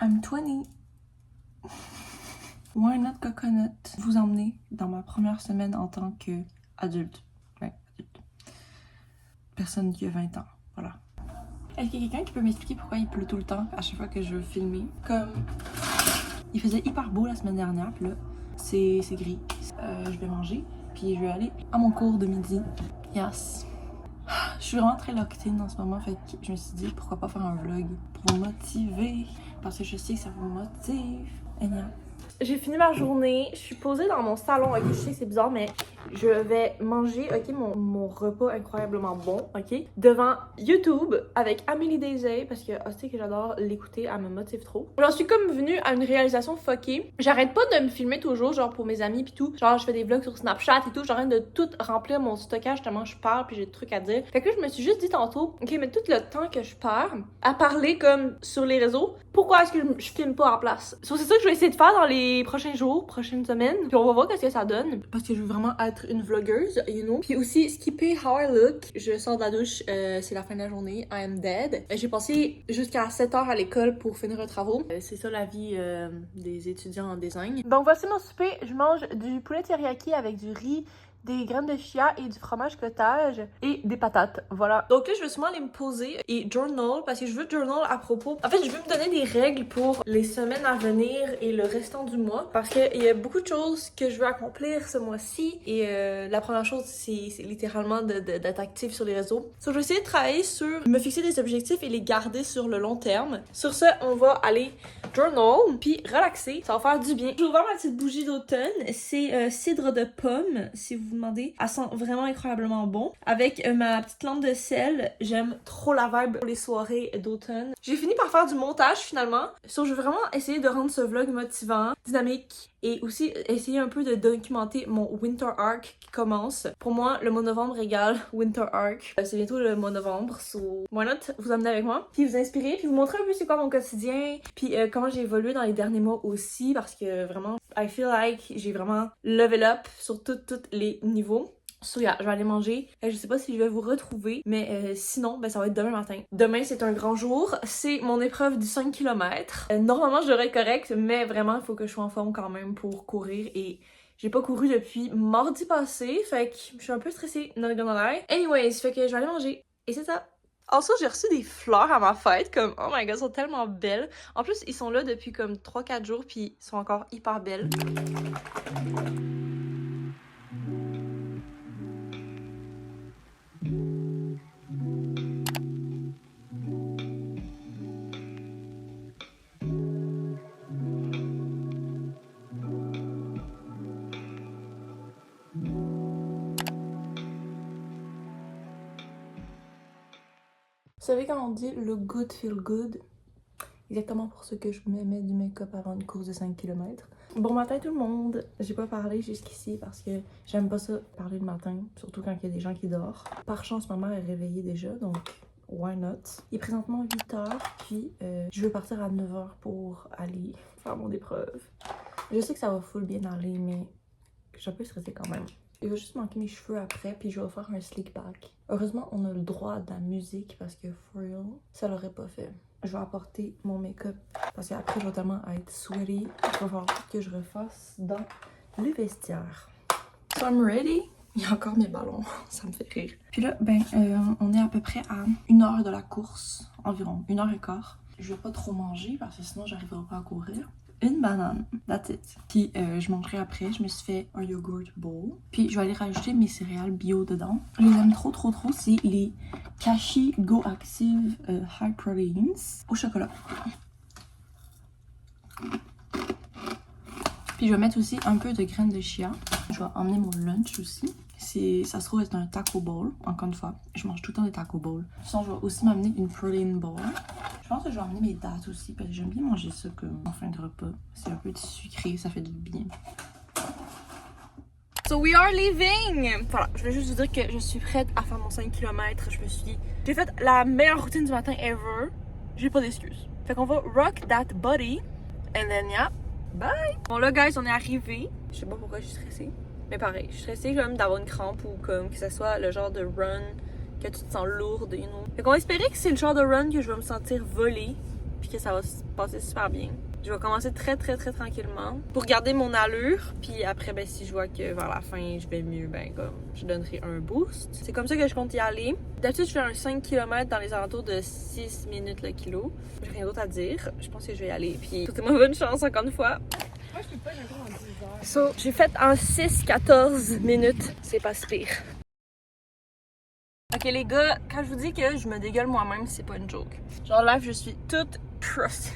I'm 20. Why not coconut? Vous emmener dans ma première semaine en tant qu'adulte. Ouais, adulte. Personne qui a 20 ans. Voilà. Est-ce qu'il y a quelqu'un qui peut m'expliquer pourquoi il pleut tout le temps à chaque fois que je veux filmer? Comme il faisait hyper beau la semaine dernière, puis là, c'est gris. Je vais manger, puis je vais aller à mon cours de midi. Yes. Je suis vraiment très locked in en ce moment, fait que je me suis dit pourquoi pas faire un vlog pour me motiver, parce que je sais que ça vous motive. Et yeah. J'ai fini ma journée, je suis posée dans mon salon, ok, je sais que c'est bizarre, mais je vais manger, ok, mon repas incroyablement bon, ok, devant YouTube avec Amélie Desay, parce que, oh, tu sais que j'adore l'écouter, elle me motive trop. J'en suis comme venue à une réalisation fuckée. J'arrête pas de me filmer toujours, genre pour mes amis pis tout, genre je fais des vlogs sur Snapchat et tout, j'arrête de tout remplir mon stockage tellement je parle pis j'ai des trucs à dire. Fait que là, je me suis juste dit tantôt, ok, mais tout le temps que je perds à parler comme sur les réseaux, pourquoi est-ce que je filme pas en place? So, c'est ça que je vais essayer de faire dans les prochains jours, prochaines semaines, puis on va voir qu'est-ce que ça donne. Parce que je veux vraiment être une vlogueuse, you know. Puis aussi, skipper how I look. Je sors de la douche, c'est la fin de la journée, I am dead. J'ai passé jusqu'à 7h à l'école pour finir les travaux. C'est ça la vie des étudiants en design. Donc voici mon souper, je mange du poulet teriyaki avec du riz, des graines de chia et du fromage cottage et des patates, voilà. Donc là, je vais sûrement aller me poser et journal, parce que je veux journal à propos... En fait, je veux me donner des règles pour les semaines à venir et le restant du mois, parce qu'il y a beaucoup de choses que je veux accomplir ce mois-ci, et la première chose, c'est littéralement d'être active sur les réseaux. Donc, je vais essayer de travailler sur me fixer des objectifs et les garder sur le long terme. Sur ce, on va aller journal, puis relaxer, ça va faire du bien. J'ai ouvert ma petite bougie d'automne, c'est cidre de pomme, si vous demandez. Elle sent vraiment incroyablement bon. Avec ma petite lampe de sel, j'aime trop la vibe pour les soirées d'automne. J'ai fini par faire du montage finalement. So, je veux vraiment essayer de rendre ce vlog motivant, dynamique, et aussi essayer un peu de documenter mon Winter Arc qui commence. Pour moi, le mois de novembre égale Winter Arc. C'est bientôt le mois de novembre, so why not vous emmener avec moi, puis vous inspirer, puis vous montrer un peu c'est quoi mon quotidien, puis comment j'ai évolué dans les derniers mois aussi, parce que vraiment, I feel like j'ai vraiment level up sur tous les niveaux. So yeah, je vais aller manger. Je sais pas si je vais vous retrouver, mais sinon, ben ça va être demain matin. Demain, c'est un grand jour. C'est mon épreuve du 5 km. Normalement, je devrais être correcte, mais vraiment, il faut que je sois en forme quand même pour courir. Et j'ai pas couru depuis mardi passé, fait que je suis un peu stressée, not gonna lie. Anyways, fait que je vais aller manger. Et c'est ça. Also, j'ai reçu des fleurs à ma fête, comme oh my god, elles sont tellement belles. En plus, ils sont là depuis comme 3-4 jours, puis ils sont encore hyper belles. Vous savez quand on dit le good feel good? Exactement pour ce que je me mets du make-up avant une course de 5 km. Bon matin tout le monde! J'ai pas parlé jusqu'ici parce que j'aime pas ça parler le matin, surtout quand il y a des gens qui dorment. Par chance, ma mère est réveillée déjà, donc why not? Il est présentement 8h, puis je vais partir à 9h pour aller faire mon épreuve. Je sais que ça va full bien aller, mais je suis un peu stressée quand même. Il va juste manquer mes cheveux après, puis je vais faire un slick back. Heureusement, on a le droit de la musique parce que for real, ça l'aurait pas fait. Je vais apporter mon make-up parce qu'après, je vais tellement être sweaty. Il va falloir que je refasse dans le vestiaire. So I'm ready. Il y a encore mes ballons, ça me fait rire. Puis là, ben, on est à peu près à 1h de la course, environ 1h15. Je vais pas trop manger parce que sinon, j'arriverai pas à courir. Une banane, that's it. Puis je mangerai après, je me suis fait un yogurt bowl. Puis je vais aller rajouter mes céréales bio dedans. Je les aime trop, c'est les Kashi Go Active High Proteins au chocolat. Puis je vais mettre aussi un peu de graines de chia. Je vais emmener mon lunch aussi. Ça se trouve être un taco bowl, encore une fois. Je mange tout le temps des taco bowls. Sinon, je vais aussi m'amener une protein bowl. Je pense que je vais emmener mes dattes aussi, parce que j'aime bien manger ça comme en fin de repas. C'est un peu sucré, ça fait du bien. So we are leaving! Voilà, je voulais juste vous dire que je suis prête à faire mon 5 km. J'ai fait la meilleure routine du matin ever. J'ai pas d'excuses. Fait qu'on va rock that body. And then yeah, bye! Bon là guys, on est arrivés. Je sais pas pourquoi je suis stressée. Mais pareil, je suis stressée comme d'avoir une crampe ou comme que ce soit le genre de run que tu te sens lourde, you know. Fait qu'on va espérer que c'est le genre de run que je vais me sentir volée. puis que ça va se passer super bien. Je vais commencer très tranquillement pour garder mon allure, puis après ben si je vois que vers la fin je vais mieux, ben comme je donnerai un boost. C'est comme ça que je compte y aller. D'habitude je fais un 5 km dans les alentours de 6 minutes le kilo. J'ai rien d'autre à dire, je pense que je vais y aller, puis souhaitez-moi bonne chance encore une fois. Moi, je peux pas nager en 10 heures. So, j'ai fait en 6-14 minutes, c'est pas si pire. Ok les gars, quand je vous dis que je me dégueule moi-même, c'est pas une joke. Genre là, je suis toute crust.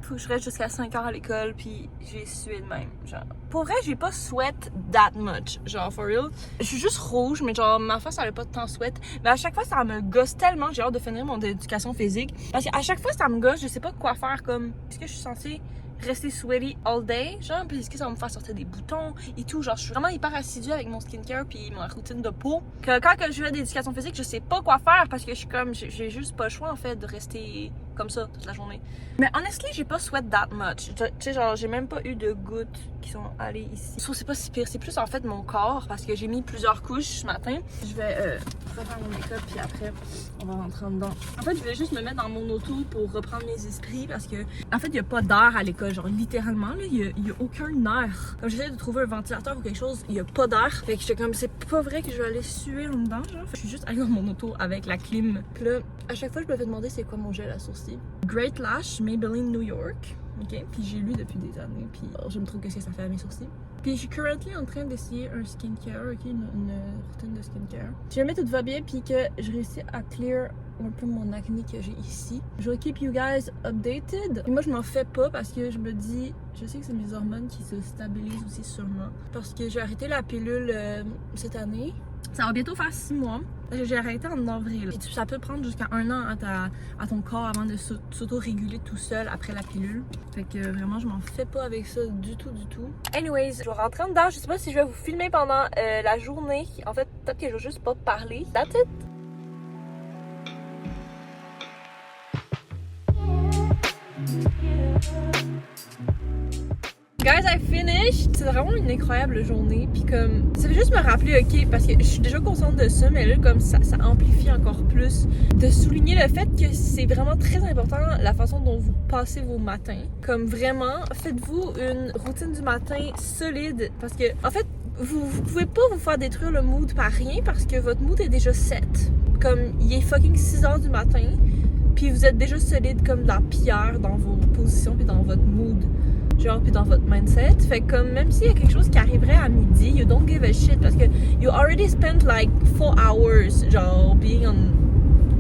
Faut que je reste jusqu'à 5 heures à l'école, puis j'ai sué de même. Genre, pour vrai, j'ai pas sweat that much. Genre, for real. Je suis juste rouge, mais genre, ma face, elle a pas de temps sweat. Mais à chaque fois, ça me gosse tellement. J'ai hâte de finir mon éducation physique. Parce qu'à chaque fois, ça me gosse, je sais pas quoi faire. Comme, est-ce que je suis censée rester sweaty all day? Genre, puis est-ce que ça va me faire sortir des boutons et tout? Genre, je suis vraiment hyper assidue avec mon skincare, puis ma routine de peau. Que quand je fais de l'éducation physique, je sais pas quoi faire parce que je suis comme, j'ai juste pas le choix en fait de rester comme ça toute la journée. Mais honestly, j'ai pas sweat that much. Tu sais, genre, j'ai même pas eu de gouttes qui sont allées ici. So, c'est pas si pire. C'est plus en fait mon corps parce que j'ai mis plusieurs couches ce matin. Je vais refaire mon make-up puis après, on va rentrer en dedans. En fait, je vais juste me mettre dans mon auto pour reprendre mes esprits parce que, en fait, il y a pas d'air à l'école. Genre, littéralement, là, il y a aucun air. Comme j'essaie de trouver un ventilateur ou quelque chose, il y a pas d'air. Fait que j'étais comme, c'est pas vrai que je vais aller suer en dedans, genre. Je suis juste allée dans mon auto avec la clim. Puis là, à chaque fois, je me fais demander c'est quoi mon gel à sourcils. Great Lash Maybelline New York. Ok, puis j'ai lu depuis des années, puis j'aime trop qu'est-ce que ça fait à mes sourcils. Puis je suis currently en train d'essayer un skincare, ok, une routine de skincare. Si jamais tout va bien, puis que je réussis à clear un peu mon acné que j'ai ici, je vais keep you guys updated. Et moi, je m'en fais pas parce que je me dis, je sais que c'est mes hormones qui se stabilisent aussi sûrement. Parce que j'ai arrêté la pilule cette année. Ça va bientôt faire 6 mois. J'ai arrêté en avril. Et ça peut prendre jusqu'à 1 an à ton corps avant de s'auto-réguler tout seul après la pilule. Fait que vraiment, je m'en fais pas avec ça du tout. Anyways, je vais rentrer en dedans. Je sais pas si je vais vous filmer pendant la journée. En fait, peut-être que je vais juste pas parler. That's it! Guys, I finished! C'est vraiment une incroyable journée, puis comme, ça fait juste me rappeler, ok, parce que je suis déjà consciente de ça, mais là, comme ça amplifie encore plus, de souligner le fait que c'est vraiment très important la façon dont vous passez vos matins. Comme vraiment, faites-vous une routine du matin solide, parce que, en fait, vous pouvez pas vous faire détruire le mood par rien, parce que votre mood est déjà set. Comme, il est fucking 6 heures du matin, puis vous êtes déjà solide comme de la pierre dans vos positions, puis dans votre mood. Genre, puis dans votre mindset. Fait que comme, même s'il y a quelque chose qui arriverait à midi, you don't give a shit parce que you already spent like 4 hours, genre, being on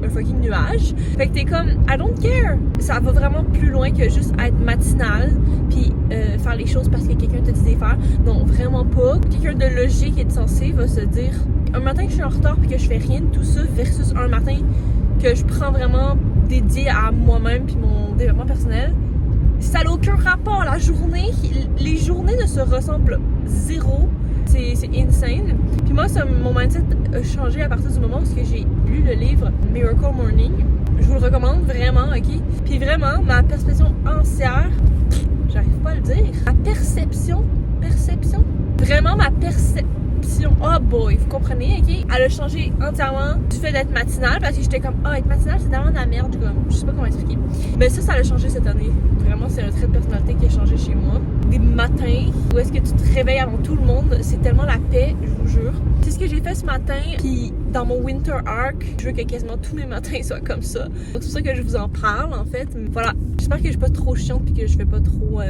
un fucking nuage. Fait que t'es comme, I don't care. Ça va vraiment plus loin que juste être matinal puis faire les choses parce que quelqu'un te dit de faire. Non, vraiment pas. Quelqu'un de logique et de sensé va se dire, un matin que je suis en retard puis que je fais rien de tout ça versus un matin que je prends vraiment dédié à moi-même puis mon développement personnel. Ça n'a aucun rapport. La journée, les journées ne se ressemblent zéro. C'est insane. Puis moi, mon mindset a changé à partir du moment où j'ai lu le livre Miracle Morning. Je vous le recommande vraiment, ok? Puis vraiment, ma perception entière, j'arrive pas à le dire. Ma perception, vraiment ma perception. Oh boy, vous comprenez, ok? Elle a changé entièrement du fait d'être matinale parce que j'étais comme, être matinale, c'est tellement de la merde, comme, je sais pas comment expliquer. Mais ça l'a changé cette année. Vraiment, c'est un trait de personnalité qui a changé chez moi. Des matins où est-ce que tu te réveilles avant tout le monde, c'est tellement la paix, je vous jure. C'est ce que j'ai fait ce matin, puis dans mon winter arc, je veux que quasiment tous mes matins soient comme ça. Donc c'est pour ça que je vous en parle, en fait. Voilà, j'espère que je suis pas trop chiante puis que je fais pas trop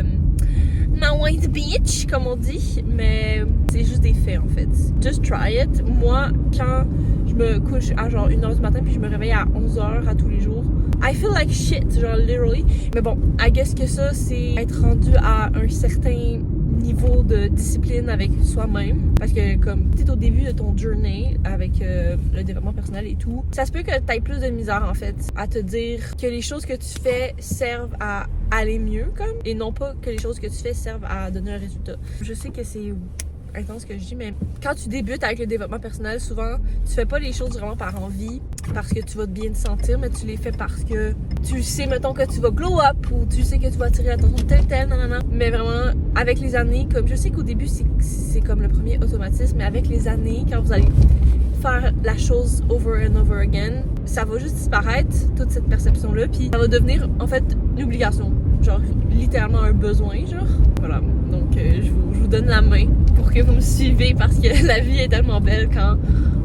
ma white bitch, comme on dit, mais c'est juste des faits, en fait. Just try it. Moi, quand je me couche à genre 1h du matin puis je me réveille à 11h à tous les jours, I feel like shit, genre literally. Mais bon, I guess que ça, c'est être rendu à un certain niveau de discipline avec soi-même. Parce que comme tu es au début de ton journey avec le développement personnel et tout, ça se peut que tu aies plus de misère en fait à te dire que les choses que tu fais servent à aller mieux comme, et non pas que les choses que tu fais servent à donner un résultat. Je sais que c'est intense ce que je dis, mais quand tu débutes avec le développement personnel, souvent tu fais pas les choses vraiment par envie parce que tu vas bien te sentir, mais tu les fais parce que tu sais, mettons, que tu vas glow up ou tu sais que tu vas attirer l'attention de tel, nanana. Mais vraiment, avec les années, comme je sais qu'au début c'est comme le premier automatisme, mais avec les années, quand vous allez faire la chose over and over again, ça va juste disparaître, toute cette perception-là, puis ça va devenir, en fait, une obligation. Genre, littéralement un besoin, genre. Voilà, donc je vous donne la main pour que vous me suivez, parce que la vie est tellement belle quand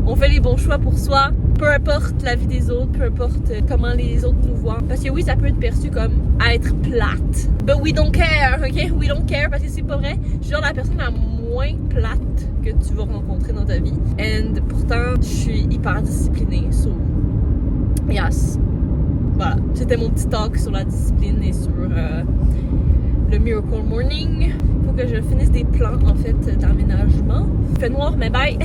on fait les bons choix pour soi, peu importe la vie des autres, peu importe comment les autres nous voient. Parce que oui, ça peut être perçu comme être plate. But we don't care, ok? We don't care, parce que c'est pas vrai. Je suis genre la personne la moins plate que tu vas rencontrer dans ta vie. And pourtant, je suis hyper disciplinée, so yes. Voilà, c'était mon petit talk sur la discipline et sur le Miracle Morning. Faut que je finisse des plans, en fait, d'aménagement. Il fait noir, mais bye!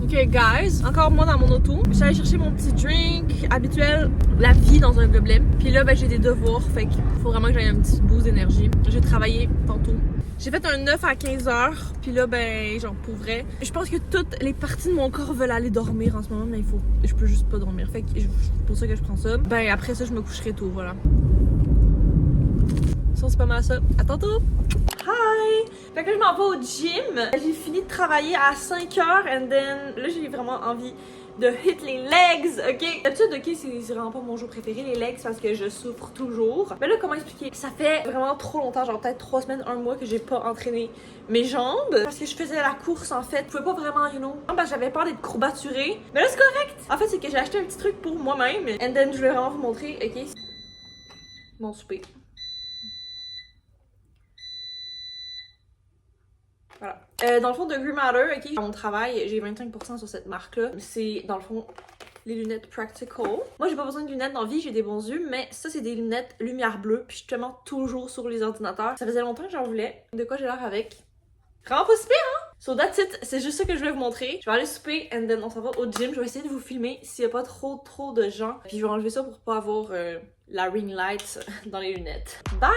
Ok guys, encore moi dans mon auto. Je suis allée chercher mon petit drink habituel, la vie dans un gobelet. Puis là, ben, j'ai des devoirs, fait qu'il faut vraiment que j'aille un petit boost d'énergie. J'ai travaillé tantôt. J'ai fait un 9 à 15 heures, puis là, ben, genre, pour vrai, je pense que toutes les parties de mon corps veulent aller dormir en ce moment, mais je peux juste pas dormir. Fait que c'est pour ça que je prends ça. Ben, après ça, je me coucherai tôt, voilà. Ça, c'est pas mal ça. À tantôt! Hi! Fait que là, je m'en vais au gym. J'ai fini de travailler à 5h, and then, là, j'ai vraiment envie de hit les legs, ok? D'habitude, ok, c'est vraiment pas mon jour préféré, les legs, parce que je souffre toujours. Mais là, comment expliquer? Ça fait vraiment trop longtemps, genre peut-être 3 semaines, 1 mois que j'ai pas entraîné mes jambes. Parce que je faisais la course, en fait. Je pouvais pas vraiment, you know. Parce que j'avais peur d'être courbaturée. Mais là, c'est correct! En fait, c'est que j'ai acheté un petit truc pour moi-même. And then, je voulais vraiment vous montrer, ok? Mon souper. Voilà. Dans le fond, de Grey Matter, ok, à mon travail, j'ai 25% sur cette marque-là. C'est, dans le fond, les lunettes Practical. Moi, j'ai pas besoin de lunettes dans la vie, j'ai des bons yeux, mais ça, c'est des lunettes lumière bleue, puis justement, toujours sur les ordinateurs. Ça faisait longtemps que j'en voulais. De quoi j'ai l'air avec? Vraiment pas super, hein? So that's it, c'est juste ça que je voulais vous montrer. Je vais aller souper, and then on s'en va au gym. Je vais essayer de vous filmer s'il y a pas trop de gens. Puis je vais enlever ça pour pas avoir la ring light dans les lunettes. Bye!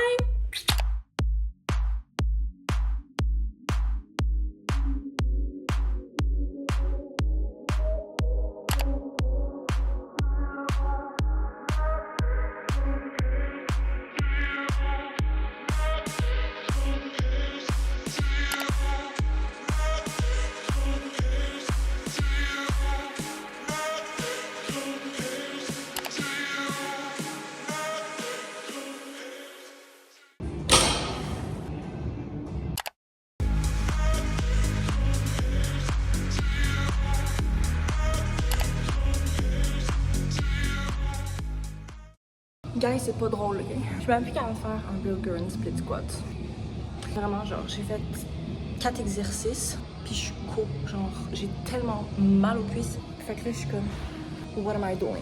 Guys, c'est pas drôle, ok? Je suis même plus capable de faire un Bill Gurren split squat. Vraiment, genre, j'ai fait 4 exercices, puis je suis co. Genre, j'ai tellement mal aux cuisses. Fait que là, je suis comme, what am I doing?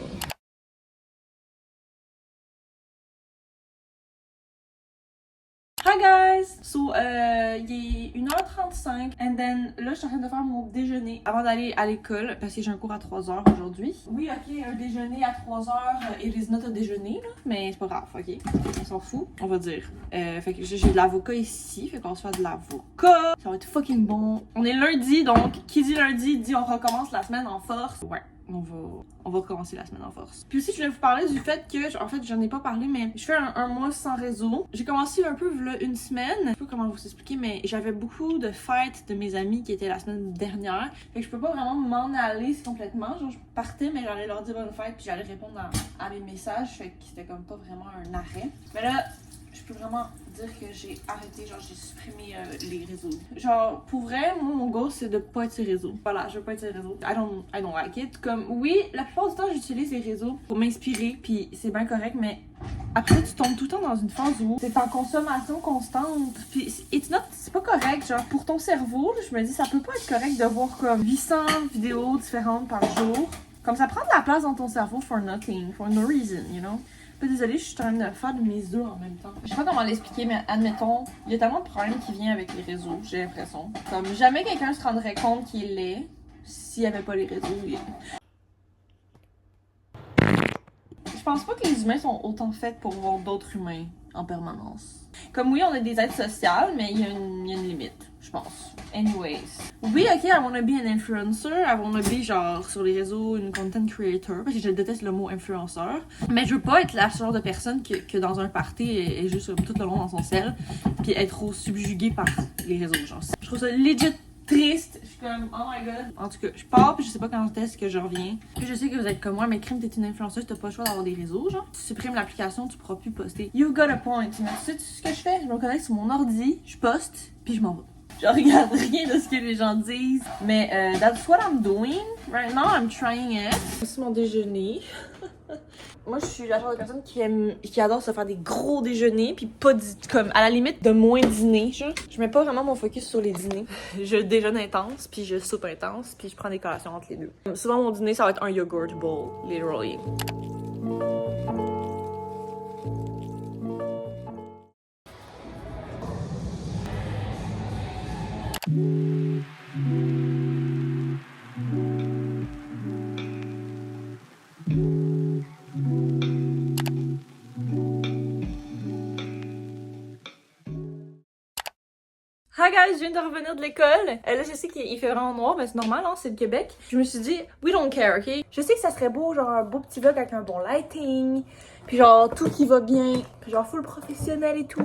Hi guys! So, il est 1h35 and then là, je suis en train de faire mon déjeuner avant d'aller à l'école parce que j'ai un cours à 3h aujourd'hui. Oui, ok, un déjeuner à 3h, it is not a déjeuner, là, mais c'est pas grave, ok? On s'en fout, on va dire. Fait que j'ai de l'avocat ici, fait qu'on va se faire de l'avocat. Ça va être fucking bon. On est lundi, donc qui dit lundi dit on recommence la semaine en force. Ouais. On va recommencer la semaine en force. Puis aussi, je voulais vous parler du fait que, en fait, j'en ai pas parlé, mais je fais un mois sans réseau. J'ai commencé un peu là, une semaine. Je sais pas comment vous expliquer, mais j'avais beaucoup de fêtes de mes amis qui étaient la semaine dernière. Fait que je peux pas vraiment m'en aller complètement. Genre, je partais, mais j'allais leur dire bonne fête, puis j'allais répondre à mes messages. Fait que c'était comme pas vraiment un arrêt. Mais là, je peux vraiment dire que j'ai arrêté, genre j'ai supprimé les réseaux. Genre, pour vrai, moi, mon goal, c'est de pas être sur les réseaux. Voilà, je veux pas être sur les réseaux. I don't like it. Comme, oui, la plupart du temps, j'utilise les réseaux pour m'inspirer, puis c'est bien correct, mais après, tu tombes tout le temps dans une phase où t'es en consommation constante, puis c'est pas correct. Genre, pour ton cerveau, je me dis, ça peut pas être correct de voir comme 800 vidéos différentes par jour. Comme ça prend de la place dans ton cerveau for nothing, for no reason, you know? Désolée, je suis en train de faire de mes œufs en même temps. Je sais pas comment l'expliquer, mais admettons, il y a tellement de problèmes qui viennent avec les réseaux, j'ai l'impression. Comme jamais quelqu'un se rendrait compte qu'il l'est s'il n'y avait pas les réseaux. Je pense pas que les humains sont autant faits pour voir d'autres humains en permanence. Comme oui, on est des êtres sociales, mais il y a une limite, je pense. Anyways. Oui, ok, I wanna be an influencer. I wanna be, genre, sur les réseaux, une content creator. Parce que je déteste le mot influenceur. Mais je veux pas être la genre de personne que dans un party est juste tout le long dans son sel. Puis être trop subjuguée par les réseaux, genre. Je trouve ça legit triste. Je suis comme, oh my god. En tout cas, je pars puis je sais pas quand est-ce que je reviens. Puis je sais que vous êtes comme moi, mais crime, t'es une influenceuse, t'as pas le choix d'avoir des réseaux, genre. Tu supprimes l'application, tu pourras plus poster. You got a point. Mais tu sais ce que je fais? Je me connecte sur mon ordi, je poste, puis je m'en vais. Je regarde rien de ce que les gens disent. Mais that's what I'm doing. Right now, I'm trying it. C'est mon déjeuner. Moi, je suis la genre de personne qui adore se faire des gros déjeuners, puis pas comme à la limite de moins dîner. Je mets pas vraiment mon focus sur les dîners. Je déjeune intense, puis je soupe intense, puis je prends des collations entre les deux. Souvent, mon dîner, ça va être un yogurt bowl, literally. Hi guys, je viens de revenir de l'école. Là, je sais qu'il fait vraiment noir, mais c'est normal, hein, c'est le Québec. Je me suis dit, we don't care, ok? Je sais que ça serait beau, genre un beau petit vlog avec un bon lighting, puis genre tout qui va bien, puis genre full professionnel et tout.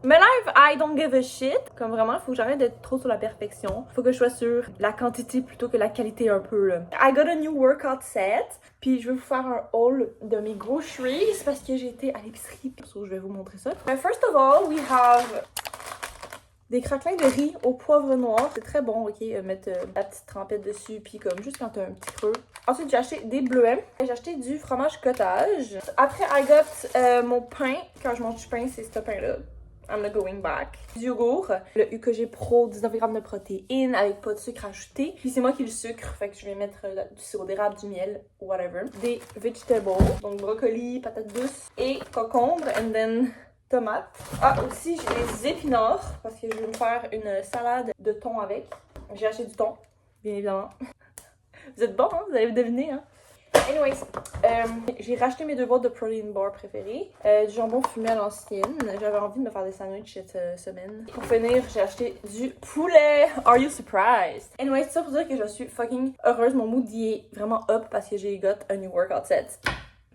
Mais live, I don't give a shit. Comme vraiment, il faut que j'arrête d'être trop sur la perfection. Faut que je sois sur la quantité plutôt que la qualité un peu, là. I got a new workout set. Puis je vais vous faire un haul de mes groceries parce que j'ai été à l'épicerie. So, je vais vous montrer ça. First of all, we have des craquelins de riz au poivre noir. C'est très bon, ok? Mettre la petite trempette dessus, puis comme juste quand t'as un petit creux. Ensuite, j'ai acheté des bleuets. J'ai acheté du fromage cottage. Après, I got mon pain. Quand je mange du pain, c'est ce pain-là. I'm not going back. Du yogourt, le UKG Pro, 19 grammes de protéines avec pas de sucre ajouté. Puis c'est moi qui le sucre, fait que je vais mettre du sirop d'érable, du miel, whatever. Des vegetables, donc brocoli, patates douces et concombre, and then tomates. Ah, aussi j'ai des épinards parce que je vais me faire une salade de thon avec. J'ai acheté du thon, bien évidemment. Vous êtes bons, hein? Vous allez deviner, hein? Anyways, j'ai racheté mes 2 boîtes de protein bar préférées. Du jambon fumé à l'ancienne. J'avais envie de me faire des sandwichs cette semaine. Pour finir, j'ai acheté du poulet. Are you surprised? Anyways, c'est ça pour dire que je suis fucking heureuse. Mon mood y est vraiment up parce que j'ai got un new workout set.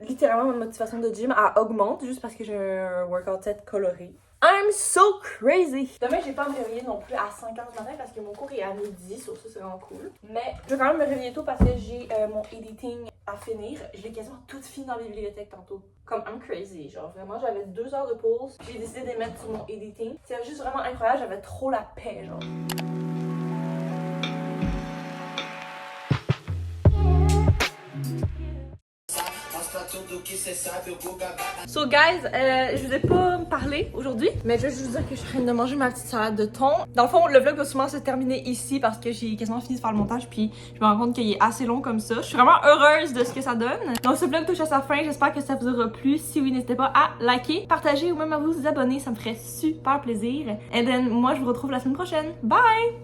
Littéralement, ma motivation de gym augmente juste parce que j'ai un workout set coloré. I'm so crazy! Demain, j'ai pas à me réveiller non plus à 5h du matin parce que mon cours est à midi, sur ça, c'est vraiment cool. Mais je vais quand même me réveiller tôt parce que j'ai mon editing à finir. Je l'ai quasiment tout fini dans la bibliothèque tantôt. Comme I'm crazy, genre vraiment, j'avais 2 heures de pause. J'ai décidé de les mettre sur mon editing. C'est juste vraiment incroyable, j'avais trop la paix, genre. So guys, je vous ai pas parlé aujourd'hui, mais je vais juste vous dire que je suis en train de manger ma petite salade de thon. Dans le fond, le vlog va sûrement se terminer ici parce que j'ai quasiment fini de faire le montage puis je me rends compte qu'il est assez long comme ça. Je suis vraiment heureuse de ce que ça donne. Donc ce vlog touche à sa fin, j'espère que ça vous aura plu. Si oui, n'hésitez pas à liker, partager ou même à vous abonner, ça me ferait super plaisir. Et then, moi je vous retrouve la semaine prochaine. Bye!